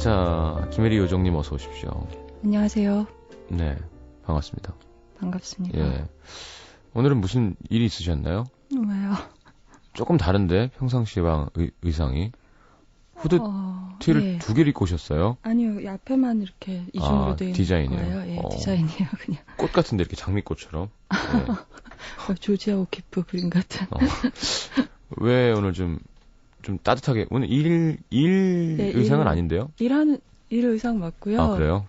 자, 김혜리 요정님 어서 오십시오. 안녕하세요. 네, 반갑습니다. 반갑습니다. 예. 오늘은 무슨 일이 있으셨나요? 왜요? 조금 다른데, 평상시와 의상이. 후드 티를 예. 두 개를 입고 오셨어요? 아니요, 이 앞에만 이렇게 이중으로 돼 있는 디자인이에요? 거예요. 예, 디자인이에요, 그냥. 꽃 같은데, 이렇게 장미꽃처럼. 예. 조지아 오키프 그림 같은. 왜 오늘 좀 따뜻하게, 오늘 일 네, 의상은 아닌데요? 일 의상 맞고요. 아, 그래요?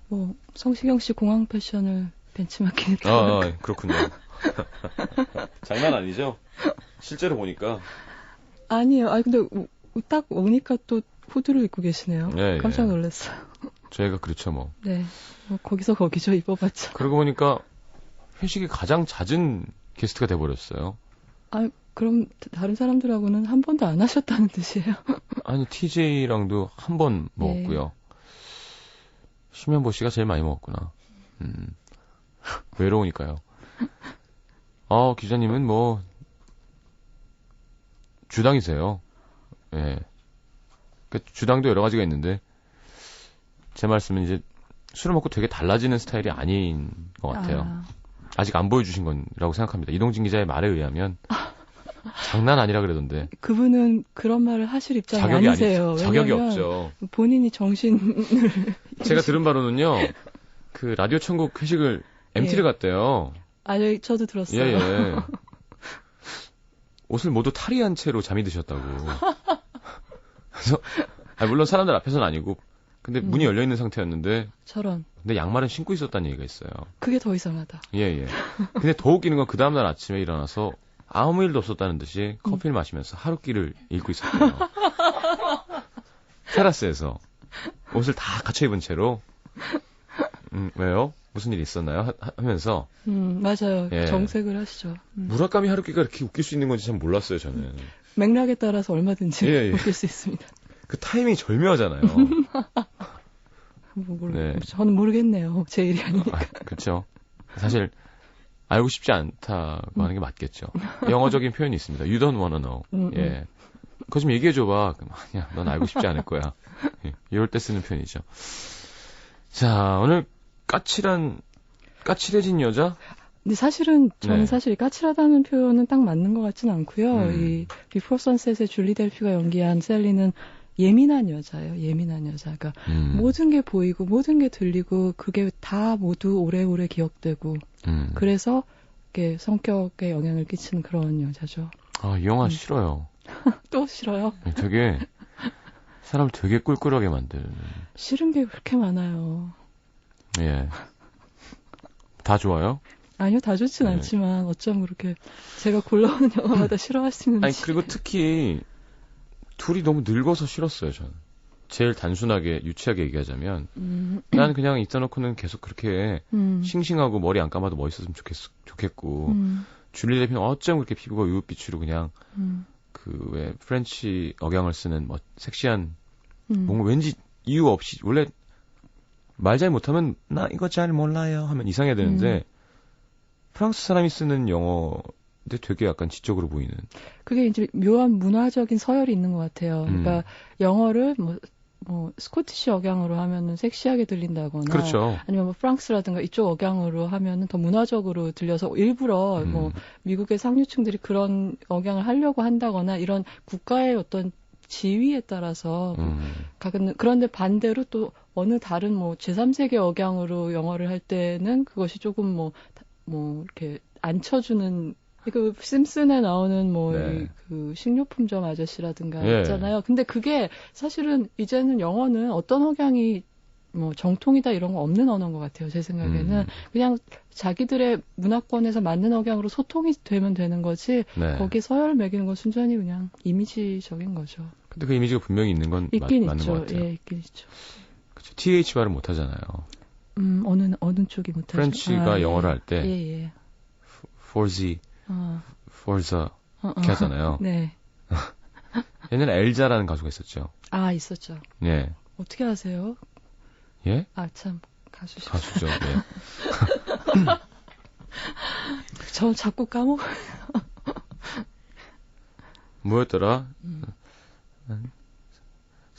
뭐, 성시경 씨 공항 패션을 벤치마킹 그렇군요. 장난 아니죠? 실제로 보니까. 아니에요. 근데 딱 오니까 또 후드를 입고 계시네요. 예, 깜짝 예. 놀랐어요. 저희가 그렇죠, 뭐. 네. 뭐 거기서 거기죠, 입어봤자. 그러고 보니까 회식이 가장 잦은 게스트가 돼버렸어요. 그럼 다른 사람들하고는 한 번도 안 하셨다는 뜻이에요? 아니, TJ랑도 한 번 먹었고요. 심현보 씨가 제일 많이 먹었구나. 외로우니까요. 기자님은 뭐 주당이세요. 예. 그 주당도 여러 가지가 있는데 제 말씀은 이제 술을 먹고 되게 달라지는 스타일이 아닌 것 같아요. 아직 안 보여주신 거라고 생각합니다. 이동진 기자의 말에 의하면 장난 아니라 그러던데. 그분은 그런 말을 하실 입장이 아니세요. 자격이 없죠. 본인이 정신을 제가 들은 바로는요. 그 라디오 천국 회식을 MT를 갔대요. 저도 들었어요. 예. 옷을 모두 탈의한 채로 잠이 드셨다고. 그래서 물론 사람들 앞에서는 아니고 근데 문이 열려 있는 상태였는데 저런. 근데 양말은 신고 있었다는 얘기가 있어요. 그게 더 이상하다. 예. 근데 더 웃기는 건 그 다음날 아침에 일어나서 아무 일도 없었다는 듯이 커피를 마시면서 하루끼를 읽고 있었대요. 테라스에서 옷을 다 갖춰 입은 채로 왜요? 무슨 일이 있었나요? 하면서 맞아요. 예. 정색을 하시죠. 무라카미 하루키가 이렇게 웃길 수 있는 건지 잘 몰랐어요, 저는. 맥락에 따라서 얼마든지 예. 웃길 수 있습니다. 그 타이밍이 절묘하잖아요. 네. 저는 모르겠네요. 제 일이 아니니까. 그렇죠. 사실 알고 싶지 않다고 하는 게 맞겠죠. 영어적인 표현이 있습니다. You don't wanna know. 예. 그거 좀 얘기해줘봐. 아니야, 넌 알고 싶지 않을 거야. 예. 이럴 때 쓰는 표현이죠. 자, 오늘 까칠해진 여자? 근데 사실은 저는 사실 까칠하다는 표현은 딱 맞는 것 같지는 않고요. 이 비포 선셋의 줄리 델피가 연기한 셀리는 예민한 여자예요. 예민한 여자. 그러니까 모든 게 보이고 모든 게 들리고 그게 다 모두 오래오래 기억되고 그래서 이렇게 성격에 영향을 끼치는 그런 여자죠. 이 영화 싫어요. 또 싫어요? 되게 사람을 되게 꿀꿀하게 만드는. 싫은 게 그렇게 많아요. 예. 다 좋아요? 아니요, 다 좋진 않지만 어쩜 그렇게 제가 골라오는 영화마다 싫어할 수 있는지. 그리고 특히 둘이 너무 늙어서 싫었어요, 저는. 제일 단순하게 유치하게 얘기하자면 난 그냥 있다 놓고는 계속 그렇게 싱싱하고 머리 안 감아도 멋있었으면 좋겠고 줄리 델피는 어쩜 그렇게 피부가 우윳빛으로 그냥 그 왜 프렌치 억양을 쓰는 섹시한 뭔가 왠지 이유 없이 원래 말 잘 못하면 나 이거 잘 몰라요 하면 이상해야 되는데 프랑스 사람이 쓰는 영어인데 되게 약간 지적으로 보이는. 그게 이제 묘한 문화적인 서열이 있는 것 같아요. 그러니까 영어를 뭐 스코티시 억양으로 하면은 섹시하게 들린다거나, 그렇죠. 아니면 뭐 프랑스라든가 이쪽 억양으로 하면은 더 문화적으로 들려서 일부러 뭐 미국의 상류층들이 그런 억양을 하려고 한다거나 이런 국가의 어떤 지위에 따라서 그런데 반대로 또 어느 다른 뭐 제3세계 억양으로 영어를 할 때는 그것이 조금 뭐 이렇게 안 쳐주는 그 심슨에 나오는 그 식료품점 아저씨라든가 있잖아요. 근데 그게 사실은 이제는 영어는 어떤 억양이 뭐 정통이다 이런 거 없는 언어인 것 같아요. 제 생각에는 그냥 자기들의 문화권에서 맞는 억양으로 소통이 되면 되는 거지. 거기에 서열을 매기는 건 순전히 그냥 이미지적인 거죠. 근데 그 이미지가 분명히 있는 건 있긴 맞는 있죠. 것 같아요. 예, 있긴 있죠. 그렇죠. TH 발음 못 하잖아요. 어느 쪽이 못 하죠? 프렌치가 영어를 할 때 예. forza 이렇게 하잖아요. 네. 옛날에 엘자라는 가수가 있었죠. 있었죠. 예. 어떻게 아세요? 예? 참 가수시죠. 가수죠. 예. 저 자꾸 까먹어요. 뭐였더라?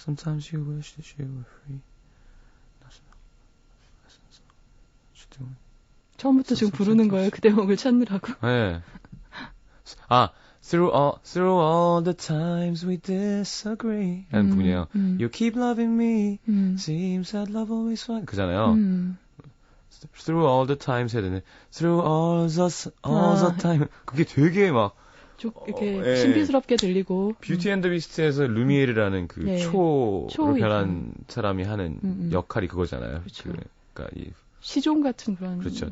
Sometimes you wish that you were free. 처음부터 지금 부르는 거예요. 그 대목을 찾느라고. 네. Through all the times we disagree. 하는 부분이에요. You keep loving me. Seems that love always won. 그잖아요. Through all the times 해야 되네. Through all the time. 그게 되게 막 이렇게 신비스럽게 들리고. 뷰티 앤드 비스트에서 루미에르라는 그 초로 변한 사람이 하는 역할이 그거잖아요. 그렇죠. 그러니까 이 시종 같은 그런. 그렇죠.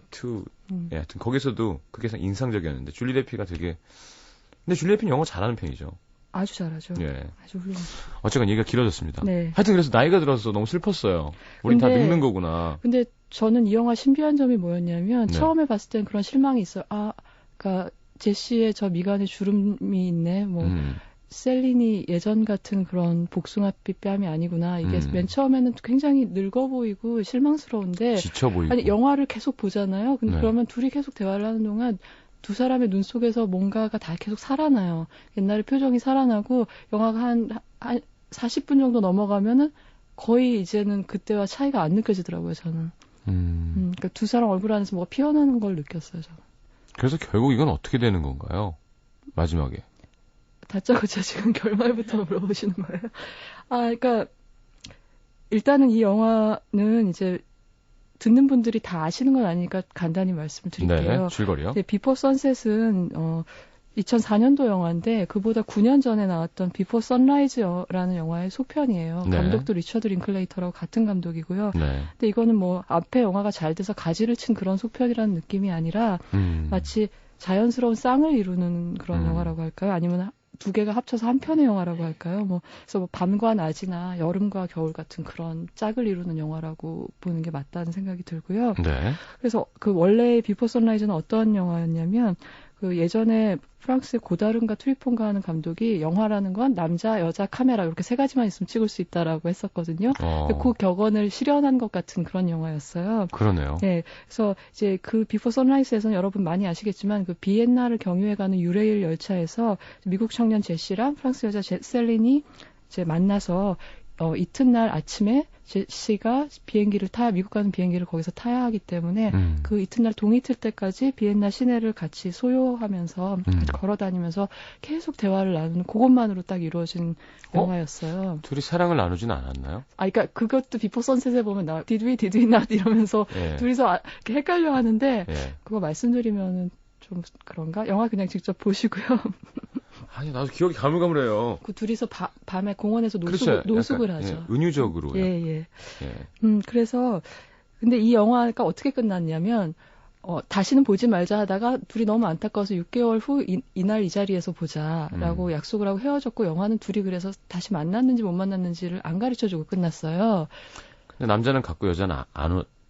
예, 하여튼 거기서도 그게 인상적이었는데 줄리 데피가 되게 근데 줄리 데피는 영어 잘하는 편이죠. 아주 잘하죠. 예. 아주 훌륭하죠. 어쨌건 얘기가 길어졌습니다. 네. 하여튼 그래서 나이가 들어서 너무 슬펐어요. 우린 다 늙는 거구나. 근데 저는 이 영화 신비한 점이 뭐였냐면 네. 처음에 봤을 땐 그런 실망이 있어요. 그러니까 제시의 저 미간에 주름이 있네. 뭐 셀린이 예전 같은 그런 복숭아빛 뺨이 아니구나. 이게 맨 처음에는 굉장히 늙어 보이고 실망스러운데 지쳐 보이고. 아니 영화를 계속 보잖아요. 근데 네. 그러면 둘이 계속 대화를 하는 동안 두 사람의 눈 속에서 뭔가가 다 계속 살아나요. 옛날에 표정이 살아나고 영화가 한 40분 정도 넘어가면은 거의 이제는 그때와 차이가 안 느껴지더라고요. 저는. 그러니까 두 사람 얼굴 안에서 뭐가 피어나는 걸 느꼈어요. 저는. 그래서 결국 이건 어떻게 되는 건가요? 마지막에. 다짜고짜 지금 결말부터 물어보시는 거예요? 그러니까 일단은 이 영화는 이제 듣는 분들이 다 아시는 건 아니니까 간단히 말씀을 드릴게요. 네, 줄거리요. 비포 선셋은 2004년도 영화인데 그보다 9년 전에 나왔던 비포 선라이즈라는 영화의 소편이에요. 네. 감독도 리처드 링클레이터라고 같은 감독이고요. 네. 근데 이거는 뭐 앞에 영화가 잘 돼서 가지를 친 그런 소편이라는 느낌이 아니라 마치 자연스러운 쌍을 이루는 그런 영화라고 할까요? 아니면 두 개가 합쳐서 한 편의 영화라고 할까요? 그래서 밤과 낮이나 여름과 겨울 같은 그런 짝을 이루는 영화라고 보는 게 맞다는 생각이 들고요. 네. 그래서 그 원래 비포 선라이즈는 어떤 영화였냐면 그 예전에 프랑스의 고다른가 트리폰가 하는 감독이 영화라는 건 남자, 여자, 카메라 이렇게 세 가지만 있으면 찍을 수 있다라고 했었거든요. 그 격언을 실현한 것 같은 그런 영화였어요. 그러네요. 네, 그래서 이제 그 비포 선라이즈에서는 여러분 많이 아시겠지만 그 비엔나를 경유해가는 유레일 열차에서 미국 청년 제시랑 프랑스 여자 셀린이 이제 만나서 이튿날 아침에 제시가 미국 가는 비행기를 거기서 타야 하기 때문에 그 이튿날 동이 틀 때까지 비엔나 시내를 같이 소요하면서 같이 걸어다니면서 계속 대화를 나누는 그것만으로 딱 이루어진 영화였어요. 둘이 사랑을 나누지는 않았나요? 그러니까 그것도 비포 선셋에 보면 did we not 이러면서 둘이서 이렇게 헷갈려 하는데 그거 말씀드리면은 좀 그런가? 영화 그냥 직접 보시고요. 아니, 나도 기억이 가물가물해요. 그 둘이서 밤에 공원에서 노숙을 하죠. 은유적으로. 예. 그래서, 근데 이 영화가 어떻게 끝났냐면, 다시는 보지 말자 하다가 둘이 너무 안타까워서 6개월 후 이날 이 자리에서 보자라고 약속을 하고 헤어졌고, 영화는 둘이 그래서 다시 만났는지 못 만났는지를 안 가르쳐주고 끝났어요. 근데 남자는 갔고 여자는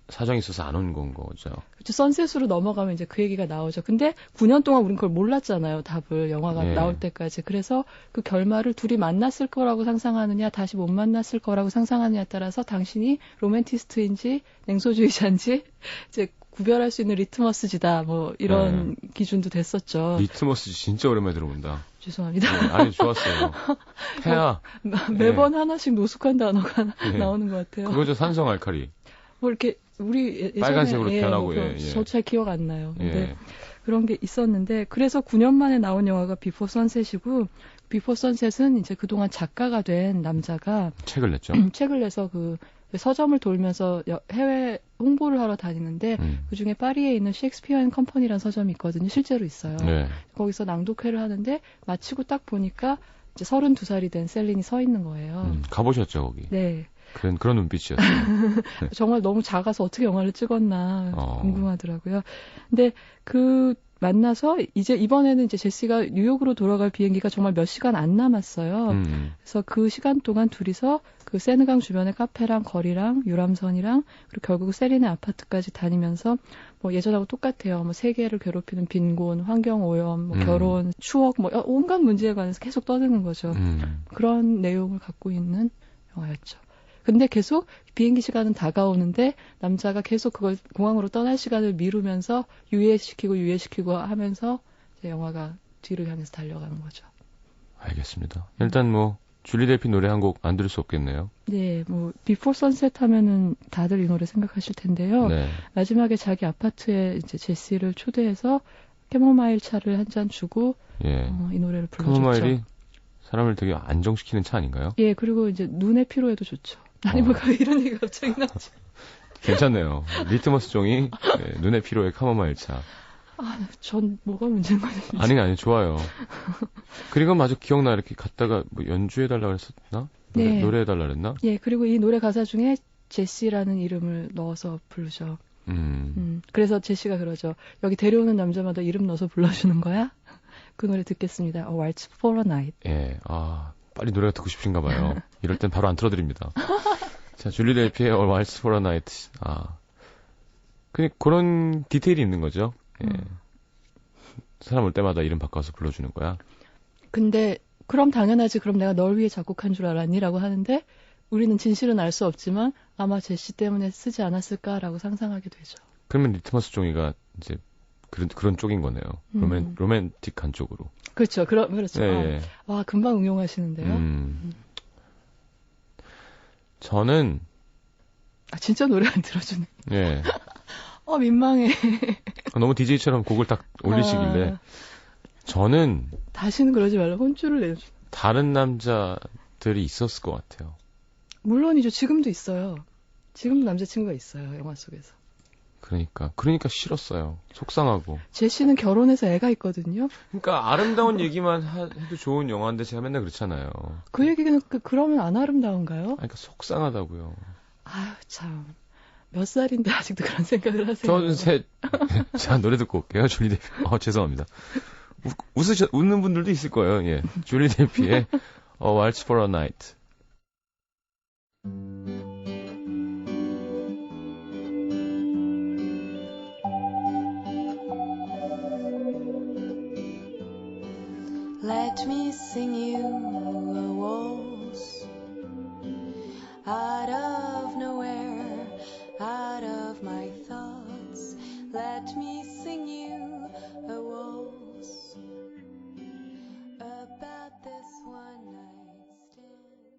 사정이 있어서 안 온 건 거죠. 그렇죠. 선셋으로 넘어가면 이제 그 얘기가 나오죠. 근데 9년 동안 우린 그걸 몰랐잖아요. 답을 영화가 나올 때까지. 그래서 그 결말을 둘이 만났을 거라고 상상하느냐 다시 못 만났을 거라고 상상하느냐에 따라서 당신이 로맨티스트인지 냉소주의자인지 이제 구별할 수 있는 리트머스지다. 뭐 이런 기준도 됐었죠. 리트머스지 진짜 오랜만에 들어본다. 죄송합니다. 아니 좋았어요. 태아. 매번 하나씩 노숙한 단어가 나오는 것 같아요. 그거죠. 산성 알칼리. 뭐 이렇게 우리 예전에 빨간색으로 변하고 저 잘 기억 안 나요. 근데 그런 게 있었는데 그래서 9년 만에 나온 영화가 비포 선셋이고 비포 선셋은 이제 그동안 작가가 된 남자가 책을 냈죠. 책을 내서 그 서점을 돌면서 해외 홍보를 하러 다니는데 그중에 파리에 있는 셰익스피어 앤 컴퍼니라는 서점이 있거든요. 실제로 있어요. 거기서 낭독회를 하는데 마치고 딱 보니까 이제 32살이 된 셀린이 서 있는 거예요. 가보셨죠 거기? 네. 그런 눈빛이었어요. 네. 정말 너무 작아서 어떻게 영화를 찍었나 궁금하더라고요. 근데 그 만나서 이번에는 이제 제시가 뉴욕으로 돌아갈 비행기가 정말 몇 시간 안 남았어요. 그래서 그 시간 동안 둘이서 그 세느강 주변의 카페랑 거리랑 유람선이랑 그리고 결국 셀린의 아파트까지 다니면서 뭐 예전하고 똑같아요. 뭐 세계를 괴롭히는 빈곤, 환경 오염, 뭐 결혼, 추억, 뭐 온갖 문제에 관해서 계속 떠드는 거죠. 그런 내용을 갖고 있는 영화였죠. 근데 계속 비행기 시간은 다가오는데 남자가 계속 그걸 공항으로 떠날 시간을 미루면서 유예시키고 하면서 이제 영화가 뒤를 향해서 달려가는 거죠. 알겠습니다. 일단 뭐 줄리 델피 노래 한 곡 안 들을 수 없겠네요. 네, 뭐 비포 선셋 하면은 다들 이 노래 생각하실 텐데요. 네. 마지막에 자기 아파트에 이제 제시를 초대해서 캐모마일 차를 한 잔 주고 예. 이 노래를 불러줬죠. 캐모마일이 사람을 되게 안정시키는 차 아닌가요? 예, 그리고 이제 눈의 피로에도 좋죠. 아니 뭐 이런 얘기가 갑자기 나지. 괜찮네요. 리트머스 종이 네, 눈의 피로에 카모마일 차. 전 뭐가 문제인 거죠? 아니 좋아요. 그리고 마저 기억나 이렇게 갔다가 뭐 연주해달라 그랬었나? 네. 노래해달라 그랬나? 예, 그리고 이 노래 가사 중에 제시라는 이름을 넣어서 부르죠. 그래서 제시가 그러죠. 여기 데려오는 남자마다 이름 넣어서 불러주는 거야? 그 노래 듣겠습니다. A Waltz for a Night. 예, 빨리 노래가 듣고 싶으신가 봐요. 이럴 땐 바로 안 틀어드립니다. 자, 줄리 델피의 A Waltz for a Night. 그런 디테일이 있는 거죠. 예. 사람 올 때마다 이름 바꿔서 불러주는 거야. 근데 그럼 당연하지. 그럼 내가 널 위해 작곡한 줄 알았니? 라고 하는데 우리는 진실은 알 수 없지만 아마 제시 때문에 쓰지 않았을까라고 상상하게 되죠. 그러면 리트머스 종이가 이제 그런 쪽인 거네요. 로맨틱한 쪽으로. 그렇죠. 그렇죠. 네. 와, 금방 응용하시는데요. 저는 진짜 노래 안 들어주네. 예. 민망해. 너무 DJ처럼 곡을 딱 올리시길래 저는 다시는 그러지 말라 혼쭐을 내줘. 다른 남자들이 있었을 것 같아요. 물론이죠. 지금도 있어요. 지금도 남자친구가 있어요. 영화 속에서. 그러니까 싫었어요. 속상하고. 제시는 결혼해서 애가 있거든요. 그러니까 아름다운 얘기만 해도 좋은 영화인데 제가 맨날 그렇잖아요. 그 얘기는 그러면 안 아름다운가요? 그러니까 속상하다고요. 아유 참. 몇 살인데 아직도 그런 생각을 하세요? 저는 자, 노래 듣고 올게요. 줄리 델피. 죄송합니다. 웃는 분들도 있을 거예요. 예. 줄리 델피의 A Waltz for a Night. Let me sing you a waltz out of nowhere, out of my thoughts. Let me sing you a waltz about this one night stand.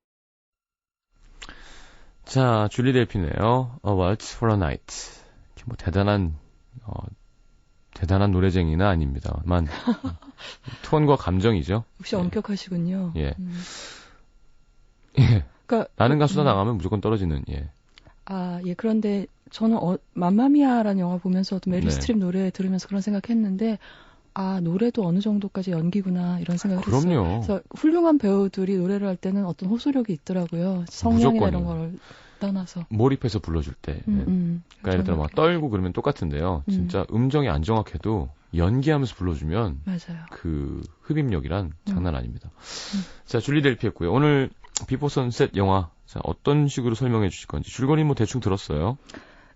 자, 줄리 델피네요. A Waltz for a Night. 뭐 대단한 노래쟁이는 아닙니다만 톤과 감정이죠. 역시 엄격하시군요. 예. 그러니까 나는 가수다 나가면 무조건 떨어지는. 예. 예. 그런데 저는 맘마미아라는 영화 보면서도 메릴 네. 스트립 노래 들으면서 그런 생각했는데 노래도 어느 정도까지 연기구나 이런 생각을 그럼요. 했어요. 그래서 훌륭한 배우들이 노래를 할 때는 어떤 호소력이 있더라고요. 성량이나 이런 걸 떠나서. 몰입해서 불러줄 때. 그러니까 예를 들어 막 떨고 그러면 똑같은데요. 진짜 음정이 안 정확해도 연기하면서 불러주면 맞아요. 그 흡입력이란 장난 아닙니다. 자, 줄리 델피였고요. 오늘 비포 선셋 영화 자, 어떤 식으로 설명해 주실 건지 줄거리 뭐 대충 들었어요.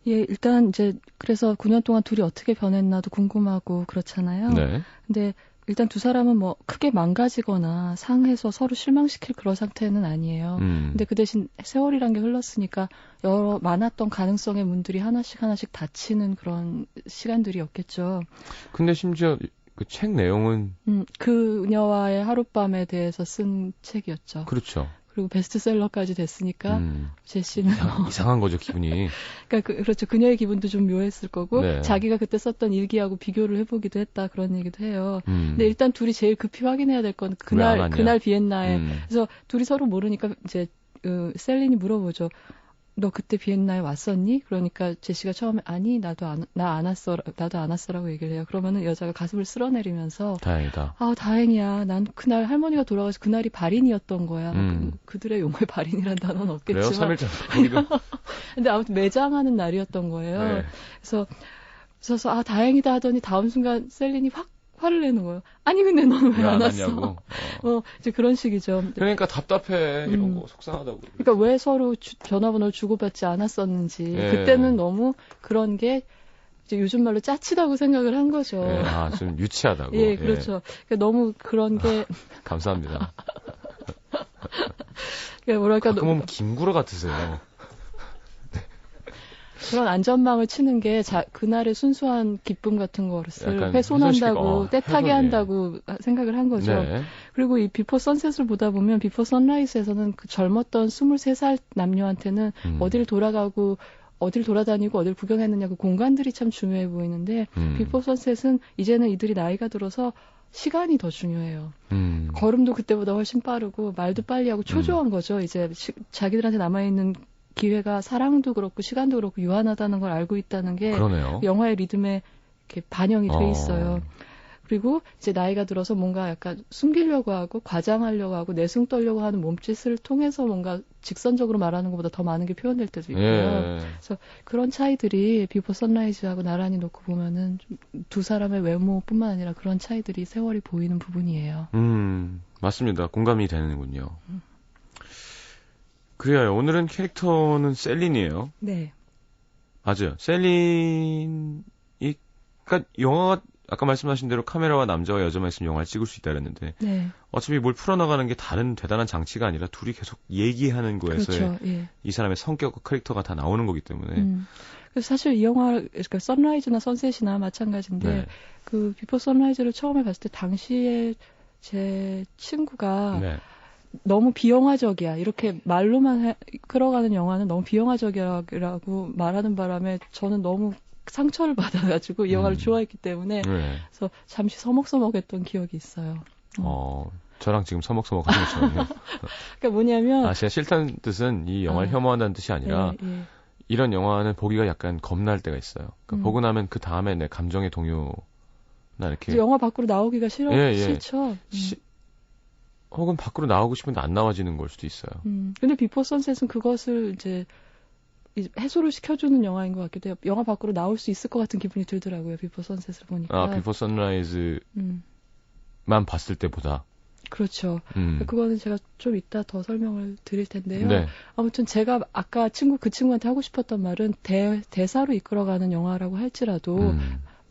예, 일단 이제 그래서 9년 동안 둘이 어떻게 변했나도 궁금하고 그렇잖아요. 네. 근데 일단 두 사람은 뭐 크게 망가지거나 상해서 서로 실망시킬 그런 상태는 아니에요. 근데 그 대신 세월이란 게 흘렀으니까 많았던 가능성의 문들이 하나씩 닫히는 그런 시간들이었겠죠. 근데 심지어 그 책 내용은 그녀와의 하룻밤에 대해서 쓴 책이었죠. 그렇죠. 그리고 베스트셀러까지 됐으니까 제시는 이상한 거죠, 기분이. 그러니까 그렇죠. 그녀의 기분도 좀 묘했을 거고 네. 자기가 그때 썼던 일기하고 비교를 해보기도 했다 그런 얘기도 해요. 근데 일단 둘이 제일 급히 확인해야 될 건 그날 비엔나에 그래서 둘이 서로 모르니까 이제 셀린이 물어보죠. 너 그때 비엔나에 왔었니? 그러니까 제시가 처음에 아니 나도 안 왔어라고 얘기를 해요. 그러면은 여자가 가슴을 쓸어내리면서 다행이다. 다행이야. 난 그날 할머니가 돌아가서 그날이 발인이었던 거야. 그들의 용어에 발인이란 단어는 없겠지만. 그래요? 3일차. 근데 아무튼 매장하는 날이었던 거예요. 네. 그래서 다행이다 하더니 다음 순간 셀린이 확 화를 내는 거예요. 아니 근데 넌 왜 안 왔어? 이제 그런 식이죠. 그러니까 답답해 이런 거 속상하다고. 그러니까 왜 서로 전화번호를 주고받지 않았었는지 예. 그때는 너무 그런 게 이제 요즘 말로 짜치다고 생각을 한 거죠. 예. 좀 유치하다고. 예, 그렇죠. 그러니까 너무 그런 게 감사합니다. 그러니까 뭐랄까 가끔은 김구라 같으세요. 그런 안전망을 치는 게 그날의 순수한 기쁨 같은 것을 훼손한다고, 떼타게 한다고 생각을 한 거죠. 네. 그리고 이 비포 선셋을 보다 보면 비포 선라이즈에서는 그 젊었던 23살 남녀한테는 어딜 돌아다니고 어딜 구경했느냐 그 공간들이 참 중요해 보이는데 비포 선셋은 이제는 이들이 나이가 들어서 시간이 더 중요해요. 걸음도 그때보다 훨씬 빠르고 말도 빨리 하고 초조한 거죠. 이제 자기들한테 남아있는 기회가 사랑도 그렇고 시간도 그렇고 유한하다는 걸 알고 있다는 게 그러네요. 영화의 리듬에 이렇게 반영이 돼 있어요. 그리고 이제 나이가 들어서 뭔가 약간 숨기려고 하고 과장하려고 하고 내숭 떨려고 하는 몸짓을 통해서 뭔가 직선적으로 말하는 것보다 더 많은 게 표현될 때도 있고요. 예. 그래서 그런 차이들이 비포 선라이즈하고 나란히 놓고 보면은 두 사람의 외모뿐만 아니라 그런 차이들이 세월이 보이는 부분이에요. 맞습니다. 공감이 되는군요. 그래요. 오늘은 캐릭터는 셀린이에요. 네. 맞아요. 셀린이, 그러니까 영화가 아까 말씀하신 대로 카메라와 남자와 여자만 있으면 영화를 찍을 수 있다 그랬는데 네. 어차피 뭘 풀어나가는 게 다른 대단한 장치가 아니라 둘이 계속 얘기하는 거에서의 그렇죠. 예. 이 사람의 성격과 캐릭터가 다 나오는 거기 때문에 그래서 사실 이 영화, 그러니까 선라이즈나 선셋이나 마찬가지인데 네. 그 비포 선라이즈를 처음에 봤을 때 당시에 제 친구가 네. 너무 비영화적이야. 이렇게 말로만 끌어가는 영화는 너무 비영화적이라고 말하는 바람에 저는 너무 상처를 받아가지고 이 영화를 좋아했기 때문에 네. 그래서 잠시 서먹서먹했던 기억이 있어요. 저랑 지금 서먹서먹 하는 것처럼요. 그러니까 뭐냐면 제가 싫다는 뜻은 이 영화를 혐오한다는 뜻이 아니라 예. 이런 영화는 보기가 약간 겁날 때가 있어요. 그러니까 보고 나면 그 다음에 내 감정의 동요나 이렇게 영화 밖으로 나오기가 싫죠. 혹은 밖으로 나오고 싶은데 안 나와지는 걸 수도 있어요. 근데 비포 선셋은 그것을 이제 해소를 시켜주는 영화인 것 같기도 해요. 영화 밖으로 나올 수 있을 것 같은 기분이 들더라고요. 비포 선셋을 보니까. 비포 선라이즈만 봤을 때보다. 그렇죠. 그거는 제가 좀 이따 더 설명을 드릴 텐데요. 네. 아무튼 제가 아까 그 친구한테 하고 싶었던 말은 대사로 이끌어가는 영화라고 할지라도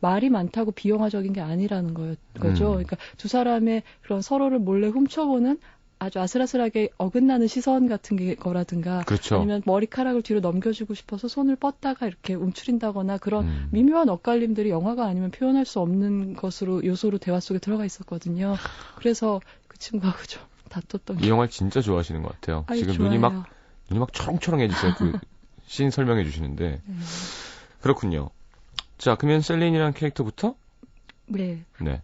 말이 많다고 비영화적인 게 아니라는 거죠. 그러니까 두 사람의 그런 서로를 몰래 훔쳐보는 아주 아슬아슬하게 어긋나는 시선 같은 거라든가 그렇죠. 아니면 머리카락을 뒤로 넘겨주고 싶어서 손을 뻗다가 이렇게 움츠린다거나 그런 미묘한 엇갈림들이 영화가 아니면 표현할 수 없는 요소로 대화 속에 들어가 있었거든요. 그래서 그 친구하고 좀 다퉜던 이 영화를 진짜 좋아하시는 것 같아요. 지금 좋아요. 눈이 막 초롱초롱해지세요. 그 씬 설명해 주시는데. 그렇군요. 자, 그러면 셀린이라는 캐릭터부터? 네. 네.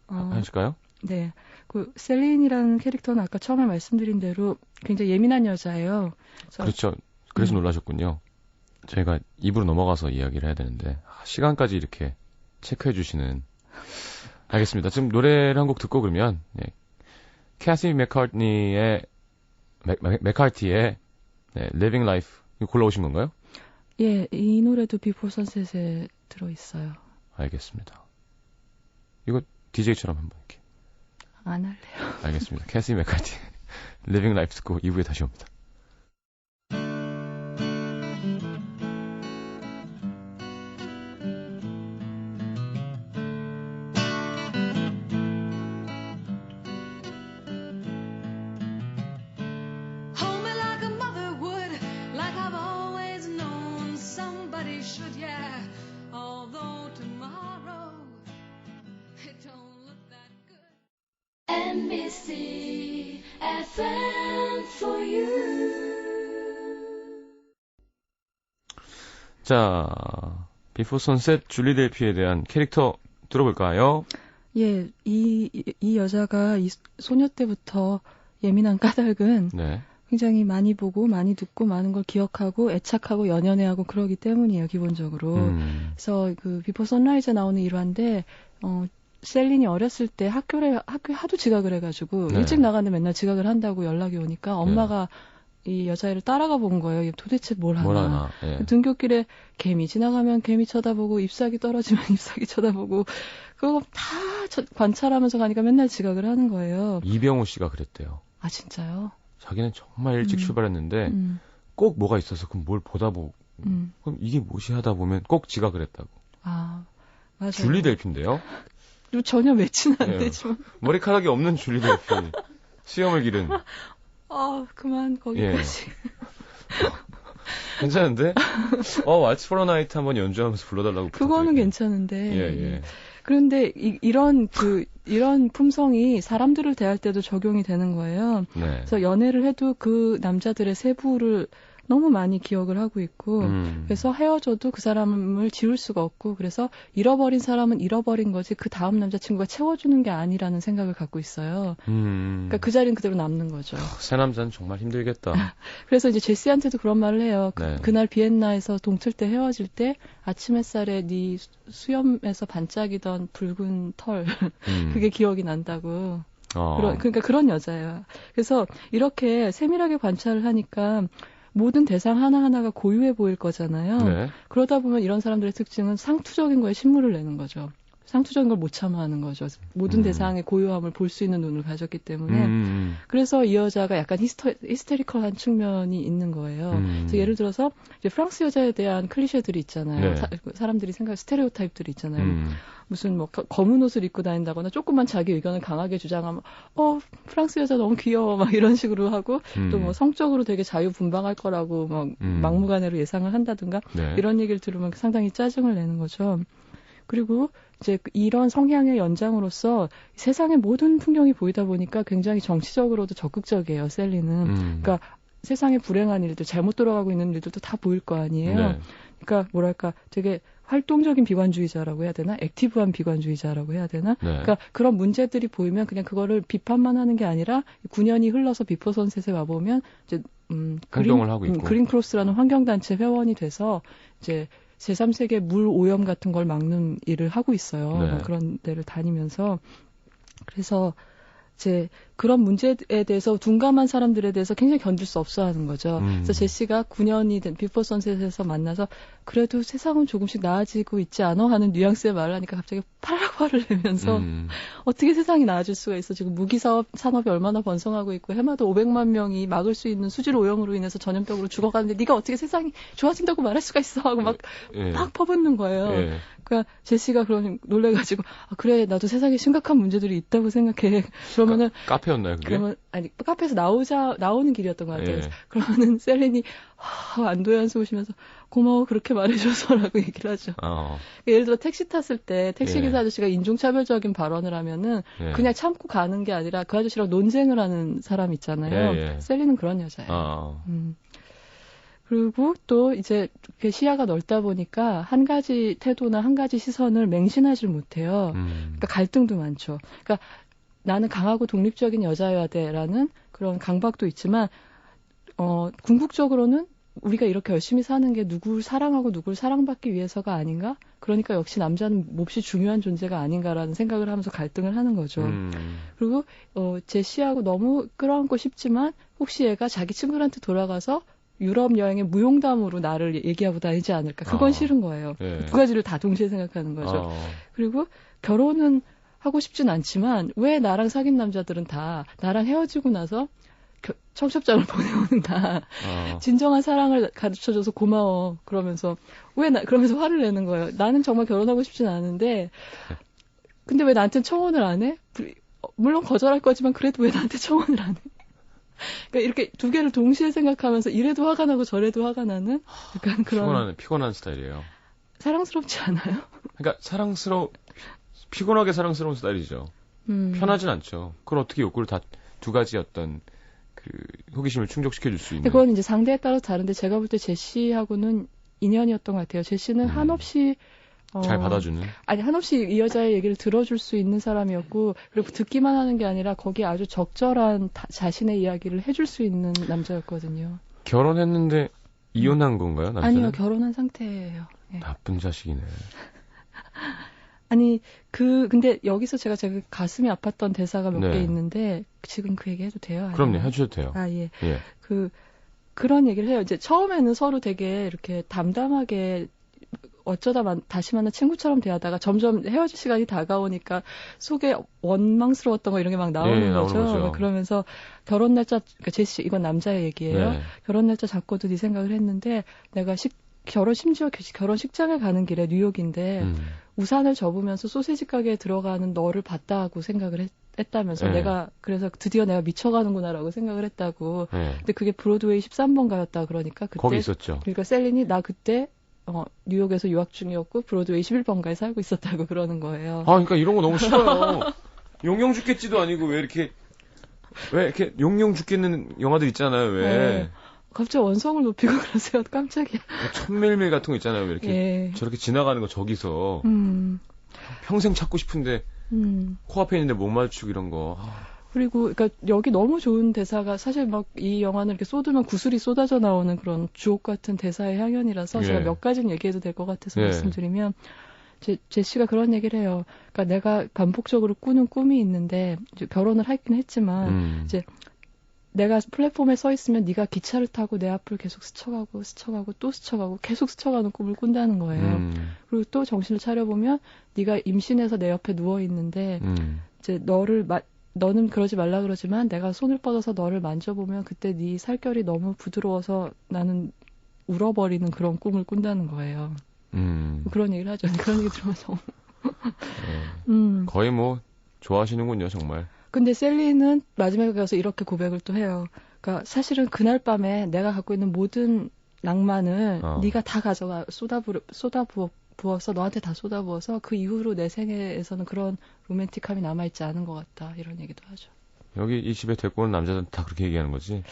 하실까요? 네. 그 셀린이라는 캐릭터는 아까 처음에 말씀드린 대로 굉장히 예민한 여자예요. 그렇죠. 그래서 놀라셨군요. 저희가 입으로 넘어가서 이야기를 해야 되는데 시간까지 이렇게 체크해 주시는. 알겠습니다. 지금 노래를 한 곡 듣고 그러면 캐시 맥카티의 Living Life 이거 골라오신 건가요? 예, 이 노래도 비포 선셋에 들어있어요. 알겠습니다. 이거 DJ처럼 한번 이렇게. 안 할래요. 알겠습니다. 캐시 맥카티 Living Life 듣고 2부에 다시 옵니다. NBC FM for you. 자, 비포 선셋 줄리 델피에 대한 캐릭터 들어볼까요? 예, 이 여자가 이 소녀 때부터 예민한 까닭은 네. 굉장히 많이 보고 많이 듣고 많은 걸 기억하고 애착하고 연연해하고 그러기 때문이에요, 기본적으로. 그래서 그 비포 선라이즈에 나오는 일화인데 셀린이 어렸을 때 학교에 하도 지각을 해가지고 일찍 나가는데 맨날 지각을 한다고 연락이 오니까 엄마가 이 여자애를 따라가 본 거예요. 도대체 뭘 하나. 등굣길에 개미 지나가면 개미 쳐다보고 잎사귀 떨어지면 잎사귀 쳐다보고 그거 다 관찰하면서 가니까 맨날 지각을 하는 거예요. 이병우 씨가 그랬대요. 아 진짜요? 자기는 정말 일찍 출발했는데 꼭 뭐가 있어서 그럼 뭘 보다 보고 그럼 이게 무엇이 하다 보면 꼭 지각을 했다고. 아 맞아요. 줄리 델피인데요. 전혀 매치는 안 되지만 머리카락이 없는 줄리 델피. 수염을 기른. 그만 거기까지. 괜찮은데? Waltz for a Night 한번 연주하면서 불러달라고. 그거는 괜찮은데. 예. 그런데 이런 품성이 사람들을 대할 때도 적용이 되는 거예요. 네. 그래서 연애를 해도 그 남자들의 세부를 너무 많이 기억을 하고 있고 그래서 헤어져도 그 사람을 지울 수가 없고 그래서 잃어버린 사람은 잃어버린 거지 그 다음 남자친구가 채워주는 게 아니라는 생각을 갖고 있어요. 그러니까 그 자리는 그대로 남는 거죠. 새 남자는 정말 힘들겠다. 그래서 이제 제시한테도 그런 말을 해요. 네. 그날 비엔나에서 동틀 때 헤어질 때 아침 햇살에 네 수염에서 반짝이던 붉은 털 그게 기억이 난다고. 그러니까 그런 여자예요. 그래서 이렇게 세밀하게 관찰을 하니까 모든 대상 하나하나가 고유해 보일 거잖아요. 네. 그러다 보면 이런 사람들의 특징은 상투적인 거에 신물을 내는 거죠. 상투적인 걸 못 참아하는 거죠. 모든 대상의 고유함을 볼 수 있는 눈을 가졌기 때문에. 그래서 이 여자가 약간 히스테리컬한 측면이 있는 거예요. 그래서 예를 들어서 이제 프랑스 여자에 대한 클리셰들이 있잖아요. 네. 사람들이 생각하는 스테레오타입들이 있잖아요. 무슨 뭐 검은 옷을 입고 다닌다거나 조금만 자기 의견을 강하게 주장하면 프랑스 여자 너무 귀여워 막 이런 식으로 하고 또 뭐 성적으로 되게 자유분방할 거라고 막 막무가내로 예상을 한다든가 네. 이런 얘기를 들으면 상당히 짜증을 내는 거죠. 그리고 이제 이런 성향의 연장으로서 세상의 모든 풍경이 보이다 보니까 굉장히 정치적으로도 적극적이에요, 셀리는. 그러니까 세상의 불행한 일들, 잘못 돌아가고 있는 일들도 다 보일 거 아니에요. 네. 그러니까 뭐랄까 되게 활동적인 비관주의자라고 해야 되나? 액티브한 비관주의자라고 해야 되나? 네. 그러니까 그런 문제들이 보이면 그냥 그거를 비판만 하는 게 아니라 9년이 흘러서 비포 선셋에 와보면 이제 활동을 하고 있고. 그린 크로스라는 환경단체 회원이 돼서 이제 제3세계 물 오염 같은 걸 막는 일을 하고 있어요. 네. 그런 데를 다니면서. 그래서 이제 그런 문제에 대해서 둔감한 사람들에 대해서 굉장히 견딜 수 없어 하는 거죠. 그래서 제시가 9년이 된 비포 선셋에서 만나서 그래도 세상은 조금씩 나아지고 있지 않아? 하는 뉘앙스의 말을 하니까 갑자기 팔락 화를 내면서 어떻게 세상이 나아질 수가 있어? 지금 산업이 얼마나 번성하고 있고 해마다 500만 명이 막을 수 있는 수질 오염으로 인해서 전염병으로 죽어가는데 네가 어떻게 세상이 좋아진다고 말할 수가 있어? 하고 막 퍼붓는 거예요. 예. 그러니까 제시가 그런 놀래가지고 그래 나도 세상에 심각한 문제들이 있다고 생각해. 그러면은 카페였나요 그게? 그러면 아니 카페에서 나오는 길이었던 것 같아요. 예. 그러면은 셀린이 안도의 한숨을 쉬면서 고마워 그렇게 말해줘서라고 얘기를 하죠. 예를 들어 택시 탔을 때 택시기사 아저씨가 인종차별적인 발언을 하면은 그냥 참고 가는 게 아니라 그 아저씨랑 논쟁을 하는 사람 있잖아요. 셀린은 그런 여자예요. 그리고 또 이제 시야가 넓다 보니까 한 가지 태도나 한 가지 시선을 맹신하지 못해요. 그러니까 갈등도 많죠. 그러니까 나는 강하고 독립적인 여자여야 돼라는 그런 강박도 있지만 궁극적으로는 우리가 이렇게 열심히 사는 게 누굴 사랑하고 누굴 사랑받기 위해서가 아닌가? 그러니까 역시 남자는 몹시 중요한 존재가 아닌가라는 생각을 하면서 갈등을 하는 거죠. 그리고 제시하고 너무 끌어안고 싶지만 혹시 얘가 자기 친구들한테 돌아가서 유럽 여행의 무용담으로 나를 얘기하고 다니지 않을까. 그건 싫은 거예요. 두 가지를 다 동시에 생각하는 거죠. 그리고 결혼은 하고 싶진 않지만 왜 나랑 사귄 남자들은 다 나랑 헤어지고 나서 청첩장을 보내오는가. 진정한 사랑을 가르쳐줘서 고마워. 그러면서 그러면서 화를 내는 거예요. 나는 정말 결혼하고 싶진 않은데 근데 왜 나한테는 청혼을 안 해? 물론 거절할 거지만 그래도 왜 나한테 청혼을 안 해? 그러니까 이렇게 두 개를 동시에 생각하면서 이래도 화가 나고 저래도 화가 나는 약간 그런 피곤한 스타일이에요. 사랑스럽지 않아요? 그러니까 피곤하게 사랑스러운 스타일이죠. 편하진 않죠. 그걸 어떻게 욕구를 다 두 가지 어떤 그 호기심을 충족시켜줄 수 있는. 그건 이제 상대에 따라서 다른데 제가 볼 때 제시하고는 인연이었던 것 같아요. 제시는 한없이 잘 받아주는? 아니, 한없이 이 여자의 얘기를 들어줄 수 있는 사람이었고, 그리고 듣기만 하는 게 아니라 거기에 아주 적절한 자신의 이야기를 해줄 수 있는 남자였거든요. 결혼했는데 이혼한 건가요, 남자는? 아니요, 결혼한 상태예요. 네. 나쁜 자식이네. 아니, 근데 여기서 제가 가슴이 아팠던 대사가 몇 개 있는데, 지금 그 얘기 해도 돼요? 그럼요, 해주셔도 돼요. 예. 그런 얘기를 해요. 이제 처음에는 서로 되게 이렇게 담담하게 어쩌다 다시 만나 친구처럼 대하다가 점점 헤어질 시간이 다가오니까 속에 원망스러웠던 거 이런 게 막 나오는 거죠. 그러면서 결혼 날짜, 그러니까 제시, 이건 남자의 얘기예요. 결혼 날짜 잡고도 네 생각을 했는데 내가 심지어 결혼식장에 가는 길에 뉴욕인데 우산을 접으면서 소세지 가게에 들어가는 너를 봤다 하고 생각을 했다면서 네. 내가 그래서 드디어 내가 미쳐가는구나라고 생각을 했다고. 네. 근데 그게 브로드웨이 13번가였다 그러니까 그때 거기 있었죠. 그러니까 셀린이 나 그때 뉴욕에서 유학 중이었고 브로드웨이 11번가에 살고 있었다고 그러는 거예요. 아, 그러니까 이런 거 너무 싫어요. 용용 죽겠지도 아니고 왜 이렇게 용용 죽겠는 영화들 있잖아요. 왜? 네. 갑자기 원성을 높이고 그러세요. 깜짝이야. 천밀밀 같은 거 있잖아요. 왜 이렇게 예. 저렇게 지나가는 거 저기서 평생 찾고 싶은데 코앞에 있는데 못 마주치고 이런 거. 그리고 그러니까 여기 너무 좋은 대사가 사실 막 이 영화는 이렇게 쏟으면 구슬이 쏟아져 나오는 그런 주옥 같은 대사의 향연이라서 예. 제가 몇 가지는 얘기해도 될 것 같아서 예. 말씀드리면 제시가 그런 얘기를 해요. 그러니까 내가 반복적으로 꾸는 꿈이 있는데 이제 결혼을 하긴 했지만 이제 내가 플랫폼에 서 있으면 네가 기차를 타고 내 앞을 계속 스쳐가고 또 스쳐가고 계속 스쳐가는 꿈을 꾼다는 거예요. 그리고 또 정신을 차려보면 네가 임신해서 내 옆에 누워 있는데 이제 너는 그러지 말라 그러지만 내가 손을 뻗어서 너를 만져보면 그때 네 살결이 너무 부드러워서 나는 울어버리는 그런 꿈을 꾼다는 거예요. 그런 얘기를 하죠. 그런 얘기 들으면 너무 거의 뭐 좋아하시는군요, 정말. 근데 셀리는 마지막에 가서 이렇게 고백을 또 해요. 그러니까 사실은 그날 밤에 내가 갖고 있는 모든 낭만을 네가 다 가져가 쏟아부어서 너한테 다 쏟아부어서 그 이후로 내 생애에서는 그런 로맨틱함이 남아있지 않은 것 같다. 이런 얘기도 하죠. 여기 이 집에 데리고 오는 남자들은 다 그렇게 얘기하는 거지.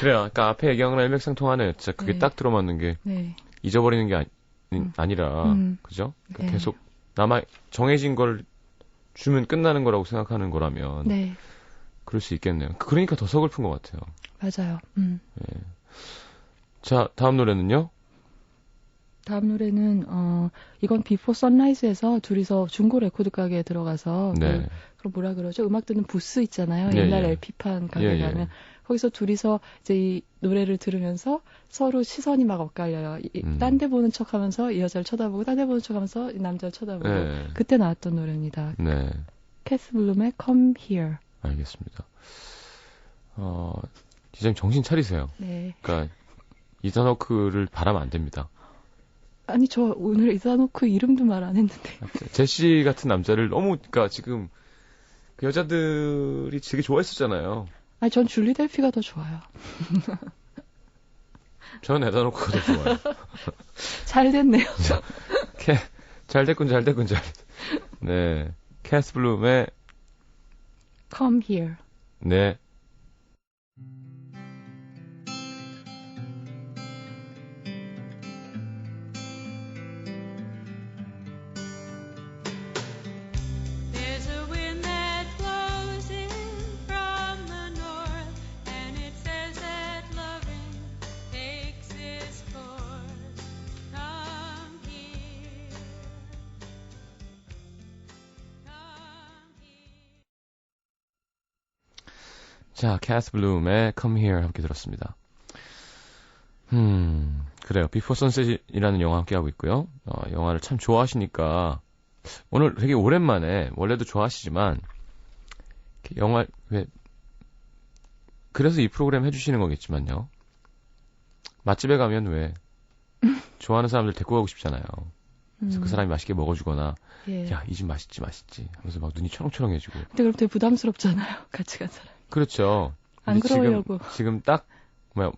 그래요. 아까 앞에 얘기한 거랑 일맥상통하네. 진짜 그게 네. 딱 들어맞는 게 네. 잊어버리는 게 아니라 그죠? 네. 계속 정해진 걸 주면 끝나는 거라고 생각하는 거라면 네. 그럴 수 있겠네요. 그러니까 더 서글픈 것 같아요. 맞아요. 예. 자, 다음 노래는요? 다음 노래는 이건 비포 선라이즈에서 둘이서 중고 레코드 가게에 들어가서 네. 그럼 뭐라 그러죠? 음악 듣는 부스 있잖아요. 예, 옛날 예. LP판 가게 예, 예. 가면 거기서 둘이서 이제 이 노래를 들으면서 서로 시선이 막 엇갈려요. 딴 데 보는 척하면서 이 여자를 쳐다보고 딴 데 보는 척하면서 이 남자를 쳐다보고 네. 그때 나왔던 노래입니다. 네. 캐스 블룸의 Come Here. 알겠습니다. 기자님 정신 차리세요. 네. 그러니까 이산호크를 바라면 안 됩니다. 아니 저 오늘 이사노크 이름도 말 안 했는데. 제시 같은 남자를 너무 그러니까 지금 그 여자들이 되게 좋아했었잖아요. 아니 전 줄리 델피가 더 좋아요. 저는 에다노크가 더 좋아요. 잘 됐네요. 잘 됐군. 네. 캐스 블룸의 Come Here. 네. There's a wind that blows in from the north, and it says that loving takes its course. Come here, come here. 자, 캐스 블룸의 Come Here 함께 들었습니다. 그래요. 비포 선셋이라는 영화 함께 하고 있고요. 영화를 참 좋아하시니까 오늘 되게 오랜만에 원래도 좋아하시지만 영화 그래서 이 프로그램 해주시는 거겠지만요. 맛집에 가면 왜 좋아하는 사람들 데리고 가고 싶잖아요. 그래서 그 사람이 맛있게 먹어주거나 예. 야, 이 집 맛있지 하면서 막 눈이 초롱초롱해지고. 근데 그럼 되게 부담스럽잖아요. 같이 간 사람. 그렇죠. 안 근데 그러려고. 지금 딱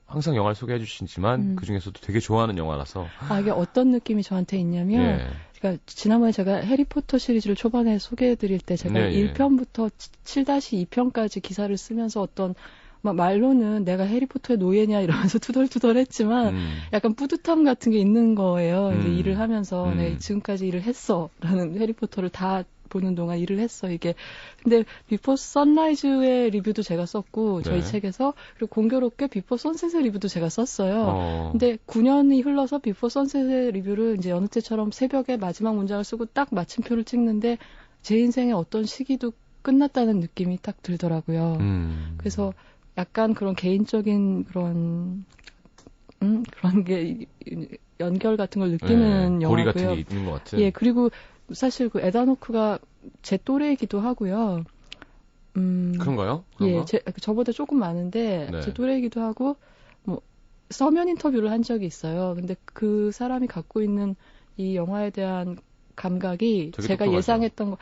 항상 영화를 소개해 주시지만 그 중에서도 되게 좋아하는 영화라서. 이게 어떤 느낌이 저한테 있냐면 예. 그러니까 지난번에 제가 해리포터 시리즈를 초반에 소개해드릴 때 제가 네, 예. 1편부터 7-2편까지 기사를 쓰면서 어떤 막 말로는 내가 해리포터의 노예냐 이러면서 투덜투덜했지만 약간 뿌듯함 같은 게 있는 거예요. 이제 일을 하면서 네, 지금까지 일을 했어라는 해리포터를 다 보는 동안 일을 했어 이게. 근데 비포 선라이즈의 리뷰도 제가 썼고 저희 네. 책에서 그리고 공교롭게 비포 선셋의 리뷰도 제가 썼어요. 근데 9년이 흘러서 비포 선셋의 리뷰를 이제 여느 때처럼 새벽에 마지막 문장을 쓰고 딱 마침표를 찍는데 제 인생의 어떤 시기도 끝났다는 느낌이 딱 들더라고요. 그래서 약간 그런 개인적인 그런 게 연결 같은 걸 느끼는 네, 고리 영화고요. 같은 게 있는 것 같은. 예, 그리고 사실 그 에다노크가 제 또래이기도 하고요. 그런가요? 예, 저보다 조금 많은데 네. 제 또래이기도 하고 뭐 서면 인터뷰를 한 적이 있어요. 근데 그 사람이 갖고 있는 이 영화에 대한 감각이 되게 제가 똑똑하죠. 예상했던 거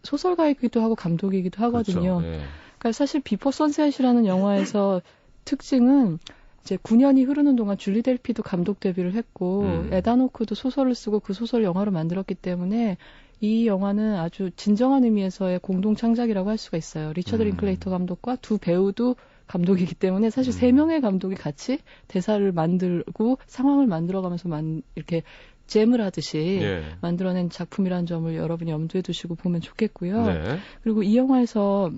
소설가이기도 하고 감독이기도 하거든요. 그렇죠. 예. 그러니까 사실 비포 선셋이라는 영화에서 특징은 이제 9년이 흐르는 동안 줄리 델피도 감독 데뷔를 했고 에단 호크도 소설을 쓰고 그 소설을 영화로 만들었기 때문에 이 영화는 아주 진정한 의미에서의 공동 창작이라고 할 수가 있어요. 리처드 링클레이터 감독과 두 배우도 감독이기 때문에 사실 세 명의 감독이 같이 대사를 만들고 상황을 만들어가면서 이렇게 잼을 하듯이 예. 만들어낸 작품이라는 점을 여러분이 염두에 두시고 보면 좋겠고요. 네. 그리고 이 영화에서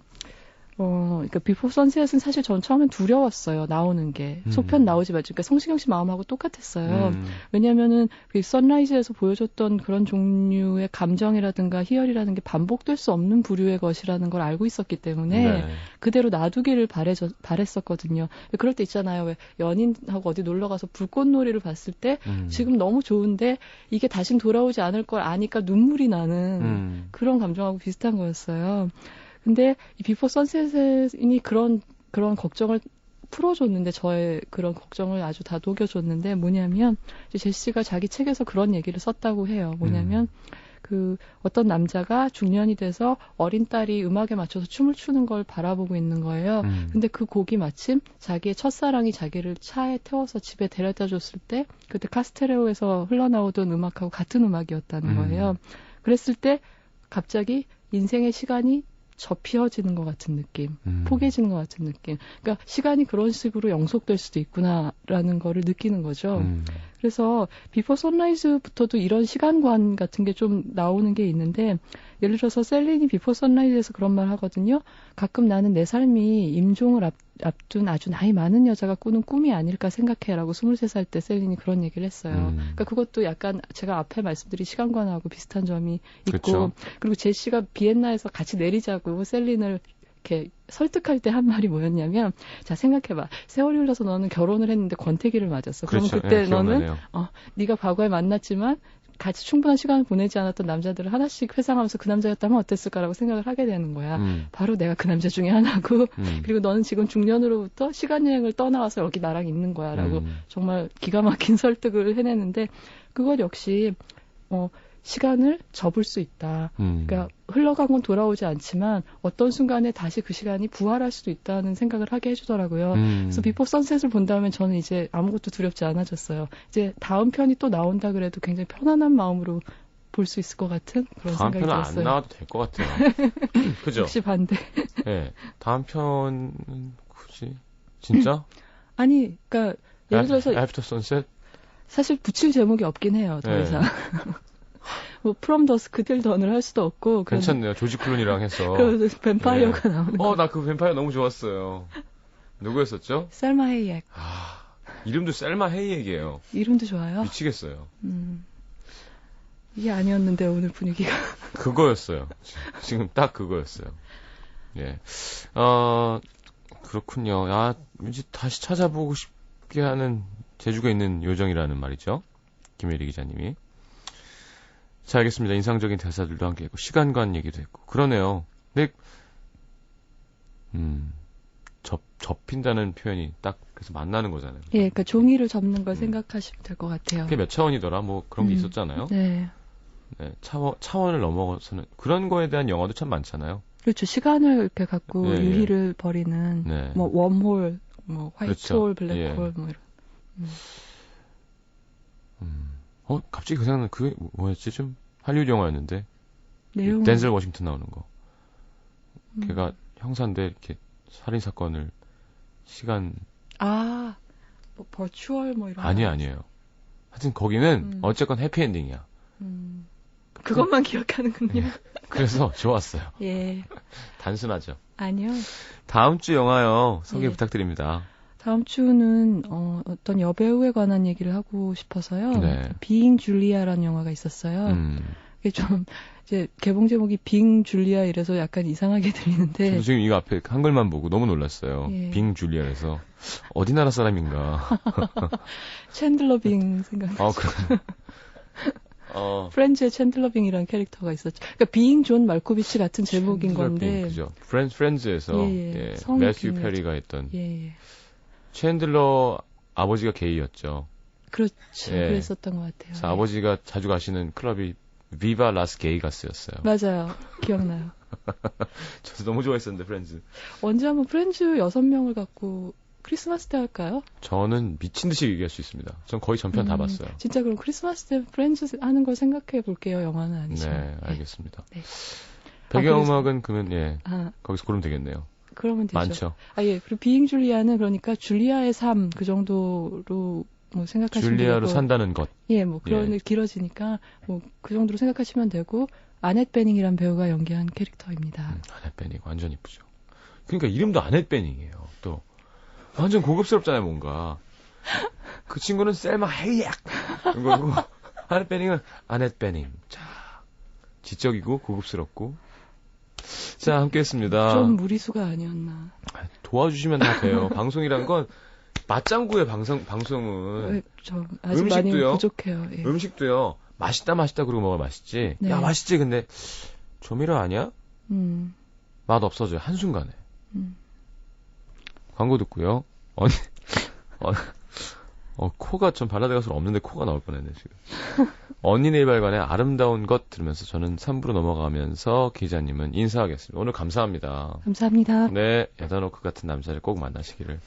그러니까 비포 선셋은 사실 전 처음엔 두려웠어요. 나오는 게. 소편 나오지 말죠. 그러니까 성시경 씨 마음하고 똑같았어요. 왜냐면은 그 선라이즈에서 보여줬던 그런 종류의 감정이라든가 희열이라는 게 반복될 수 없는 부류의 것이라는 걸 알고 있었기 때문에 네. 그대로 놔두기를 바랬었거든요. 그럴 때 있잖아요. 왜 연인하고 어디 놀러 가서 불꽃놀이를 봤을 때 지금 너무 좋은데 이게 다신 돌아오지 않을 걸 아니까 눈물이 나는 그런 감정하고 비슷한 거였어요. 근데 이 비포 선셋이 그런 걱정을 풀어줬는데 저의 그런 걱정을 아주 다 녹여줬는데 뭐냐면 이제 제시가 자기 책에서 그런 얘기를 썼다고 해요. 뭐냐면 그 어떤 남자가 중년이 돼서 어린 딸이 음악에 맞춰서 춤을 추는 걸 바라보고 있는 거예요. 근데 그 곡이 마침 자기의 첫사랑이 자기를 차에 태워서 집에 데려다 줬을 때 그때 카스테레오에서 흘러나오던 음악하고 같은 음악이었다는 거예요. 그랬을 때 갑자기 인생의 시간이 접히어지는 것 같은 느낌, 포개지는 것 같은 느낌. 그러니까 시간이 그런 식으로 영속될 수도 있구나라는 거를 느끼는 거죠. 그래서 비포 선라이즈부터도 이런 시간관 같은 게 좀 나오는 게 있는데 예를 들어서 셀린이 비포 선라이즈에서 그런 말 하거든요. 가끔 나는 내 삶이 임종을 앞둔 아주 나이 많은 여자가 꾸는 꿈이 아닐까 생각해라고 23살 때 셀린이 그런 얘기를 했어요. 그러니까 그것도 약간 제가 앞에 말씀드린 시간관하고 비슷한 점이 있고 그렇죠. 그리고 제시가 비엔나에서 같이 내리자고 셀린을 이렇게 설득할 때 한 말이 뭐였냐면 자 생각해봐 세월이 흘러서 너는 결혼을 했는데 권태기를 맞았어. 그러면 그렇죠. 그때 예, 너는 네가 과거에 만났지만 같이 충분한 시간을 보내지 않았던 남자들을 하나씩 회상하면서 그 남자였다면 어땠을까라고 생각을 하게 되는 거야. 바로 내가 그 남자 중에 하나고 그리고 너는 지금 중년으로부터 시간 여행을 떠나와서 여기 나랑 있는 거야라고 정말 기가 막힌 설득을 해내는데 그것 역시 시간을 접을 수 있다. 그러니까 흘러간 건 돌아오지 않지만 어떤 순간에 다시 그 시간이 부활할 수도 있다는 생각을 하게 해주더라고요. 그래서 비포 선셋을 본 다음에 저는 이제 아무것도 두렵지 않아졌어요. 이제 다음 편이 또 나온다 그래도 굉장히 편안한 마음으로 볼 수 있을 것 같은 그런 다음 생각이 편은 들었어요. 안 나와도 될 것 같아요. 그죠? 역시 반대. 네. 다음 편은 굳이 진짜? 아니, 그러니까 예를 들어서 애프터 선셋? 사실 붙일 제목이 없긴 해요. 더 네. 이상. 뭐 프롬 더스크 틸 던을 할 수도 없고 괜찮네요. 조지 클루니랑 해서. 그래서 뱀파이어가 나오는 거. 나 그 뱀파이어 너무 좋았어요. 누구였었죠? 셀마 헤이액. 이름도 셀마 헤이액이에요. 이름도 좋아요. 미치겠어요. 이게 아니었는데 오늘 분위기가. 그거였어요. 지금 딱 그거였어요. 예. 그렇군요. 왠지 다시 찾아보고 싶게 하는 재주가 있는 요정이라는 말이죠. 김혜리 기자님이. 자, 알겠습니다. 인상적인 대사들도 함께 했고, 시간관 얘기도 했고. 그러네요. 근데, 접힌다는 표현이 딱, 그래서 만나는 거잖아요. 예, 그러니까 종이를 접는 걸 생각하시면 될 것 같아요. 그게 몇 차원이더라? 뭐, 그런 게 있었잖아요. 네. 네, 차원을 넘어서는, 그런 거에 대한 영화도 참 많잖아요. 그렇죠. 시간을 이렇게 갖고 예, 유희를 벌이는, 네. 뭐, 웜홀, 뭐, 화이트홀, 그렇죠. 블랙홀, 뭐, 이런. 갑자기 그 생각나는 그게 뭐였지? 좀 할리우드 영화였는데. 내용. 덴젤 워싱턴 나오는 거. 걔가 형사인데 이렇게 살인 사건을 시간. 뭐 버추얼 뭐 이런. 아니에요. 하여튼 거기는 어쨌건 해피엔딩이야. 그것만 기억하는군요. 그래서 좋았어요. 예. 단순하죠. 아니요. 다음 주 영화요. 소개 예. 부탁드립니다. 다음 주는 어떤 여배우에 관한 얘기를 하고 싶어서요. 네. 비잉 줄리아라는 영화가 있었어요. 이게 좀 이제 개봉 제목이 빙 줄리아 이래서 약간 이상하게 들리는데. 저도 지금 이거 앞에 한글만 보고 너무 놀랐어요. 예. 빙 줄리아에서 어디 나라 사람인가. 챈들러 빙 생각나죠. 그럼. 프렌즈의 챈들러 빙이라는 캐릭터가 있었죠. 그러니까 비잉 존 말코비치 같은 제목인 건데. 그죠. 프렌즈에서 예. 매튜 페리가 했던. 예. 챈들러 아버지가 게이였죠. 그렇죠. 예. 그랬었던 것 같아요. 그래서 아버지가 자주 가시는 클럽이 비바 라스 게이가스였어요. 맞아요. 기억나요. 저도 너무 좋아했었는데 프렌즈. 언제 한번 프렌즈 6명을 갖고 크리스마스 때 할까요? 저는 미친 듯이 얘기할 수 있습니다. 전 거의 전편 다 봤어요. 진짜 그럼 크리스마스 때 프렌즈 하는 걸 생각해 볼게요. 영화는 아니지만. 네, 알겠습니다. 네. 배경음악은 그러면 거기서 고르면 되겠네요. 그러면 되죠. 많죠. 예. 그리고 비잉 줄리아는 그러니까 줄리아의 삶 그 정도로 뭐 생각하시면 되고. 줄리아로 산다는 것. 예, 뭐 그런 길어지니까 뭐 그 정도로 생각하시면 되고 아넷 베닝이라는 배우가 연기한 캐릭터입니다. 아넷 베닝 완전 이쁘죠. 그러니까 이름도 아넷 베닝이에요. 또 완전 고급스럽잖아요, 뭔가. 그 친구는 셀마 헤이악 이거고 아넷 베닝은 아넷 베닝. 자, 지적이고 고급스럽고. 자, 함께했습니다. 좀 무리수가 아니었나. 도와주시면 다 돼요. 방송이란 건 맞장구의 방송은 저 아직 많이 부족해요. 예. 음식도요. 맛있다 그러고 먹어야 맛있지. 네. 야, 맛있지. 근데 조미료 아니야? 맛 없어져요. 한순간에. 광고 듣고요. 코가 좀 발라드 가수로 없는데 코가 나올 뻔했네 지금. 언니 네이발관의 아름다운 것 들으면서 저는 3부로 넘어가면서 기자님은 인사하겠습니다. 오늘 감사합니다. 감사합니다. 네, 에다노크 같은 남자를 꼭 만나시기를